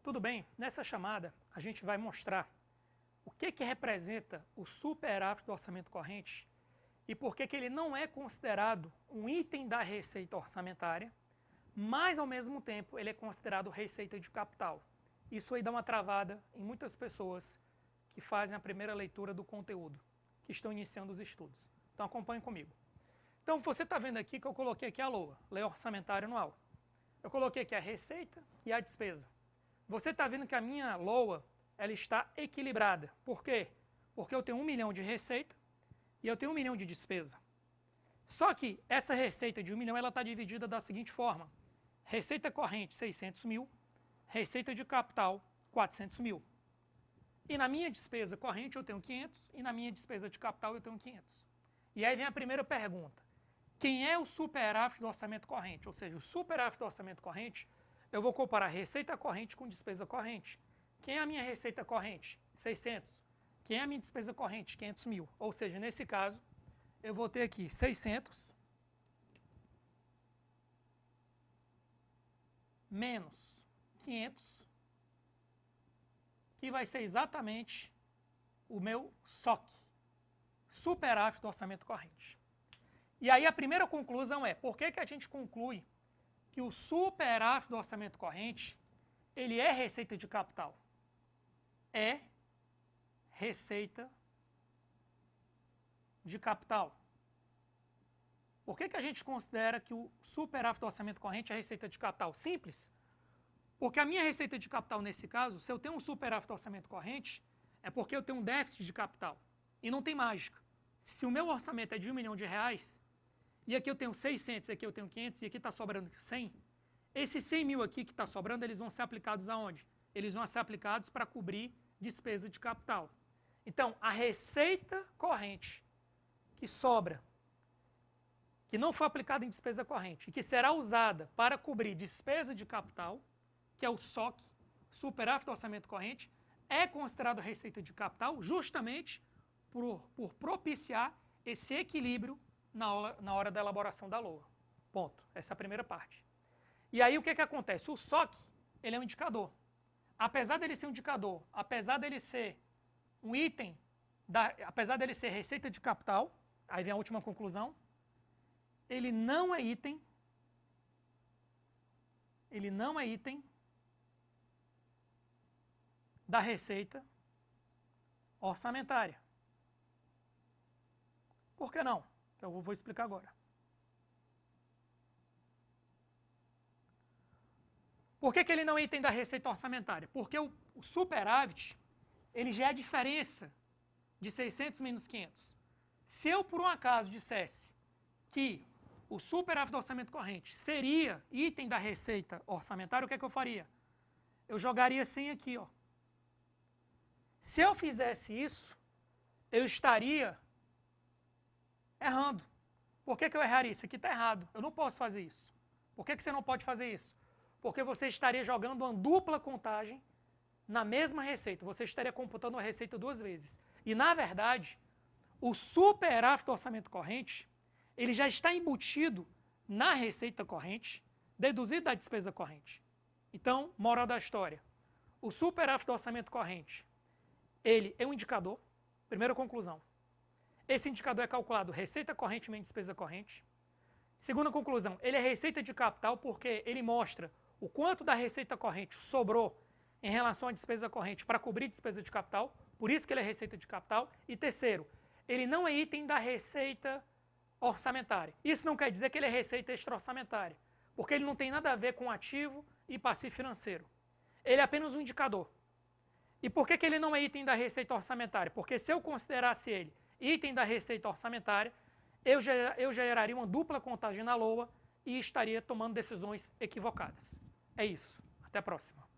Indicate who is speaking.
Speaker 1: tudo bem? Nessa chamada, a gente vai mostrar o que representa o superávit do orçamento corrente e por que ele não é considerado um item da receita orçamentária, mas, ao mesmo tempo, ele é considerado receita de capital. Isso aí dá uma travada em muitas pessoas que fazem a primeira leitura do conteúdo, que estão iniciando os estudos. Então, acompanhe comigo. Então, você está vendo aqui que eu coloquei aqui a LOA, Lei Orçamentária Anual. Eu coloquei aqui a receita e a despesa. Você está vendo que a minha LOA ela está equilibrada. Por quê? Porque eu tenho 1 milhão de receita e eu tenho 1 milhão de despesa. Só que essa receita de 1 milhão está dividida da seguinte forma. Receita corrente, 600 mil. Receita de capital, 400 mil. E na minha despesa corrente eu tenho 500 e na minha despesa de capital eu tenho 500. E aí vem a primeira pergunta. Quem é o superávit do orçamento corrente? Ou seja, o superávit do orçamento corrente, eu vou comparar receita corrente com despesa corrente. Quem é a minha receita corrente? 600. Quem é a minha despesa corrente? 500 mil. Ou seja, nesse caso, eu vou ter aqui 600 menos 500, que vai ser exatamente o meu SOC, superávit do orçamento corrente. E aí a primeira conclusão é, por que a gente conclui que o superávit do orçamento corrente, ele é receita de capital? É receita de capital. Por que a gente considera que o superávit do orçamento corrente é receita de capital? Simples. Porque a minha receita de capital, nesse caso, se eu tenho um superávit do orçamento corrente, é porque eu tenho um déficit de capital. E não tem mágica. Se o meu orçamento é de 1 milhão de reais, e aqui eu tenho 600, e aqui eu tenho 500, e aqui está sobrando 100, esses 100 mil aqui que está sobrando, eles vão ser aplicados aonde? Eles vão ser aplicados para cobrir despesa de capital. Então, a receita corrente que sobra, que não foi aplicada em despesa corrente, e que será usada para cobrir despesa de capital, que é o SOC, superávit do orçamento corrente, é considerado receita de capital justamente por propiciar esse equilíbrio na hora da elaboração da LOA. Ponto. Essa é a primeira parte. E aí o que acontece? O SOC, ele é um indicador. Apesar dele ser um indicador, apesar dele ser um item, apesar dele ser receita de capital, aí vem a última conclusão, ele não é item da receita orçamentária. Por que não? Eu vou explicar agora. Por que ele não é item da receita orçamentária? Porque o superávit, ele já é a diferença de 600 menos 500. Se eu, por um acaso, dissesse que o superávit do orçamento corrente seria item da receita orçamentária, o que eu faria? Eu jogaria 100 aqui, ó. Se eu fizesse isso, eu estaria errando. Por que eu erraria? Isso aqui está errado. Eu não posso fazer isso. Por que você não pode fazer isso? Porque você estaria jogando uma dupla contagem na mesma receita. Você estaria computando a receita 2 vezes. E, na verdade, o superávit do orçamento corrente, ele já está embutido na receita corrente, deduzido da despesa corrente. Então, moral da história, o superávit do orçamento corrente, ele é um indicador, primeira conclusão. Esse indicador é calculado receita corrente menos despesa corrente. Segunda conclusão, ele é receita de capital porque ele mostra o quanto da receita corrente sobrou em relação à despesa corrente para cobrir despesa de capital, por isso que ele é receita de capital. E terceiro, ele não é item da receita orçamentária. Isso não quer dizer que ele é receita extra-orçamentária, porque ele não tem nada a ver com ativo e passivo financeiro. Ele é apenas um indicador. E por que ele não é item da receita orçamentária? Porque se eu considerasse ele item da receita orçamentária, eu já geraria uma dupla contagem na LOA e estaria tomando decisões equivocadas. É isso. Até a próxima.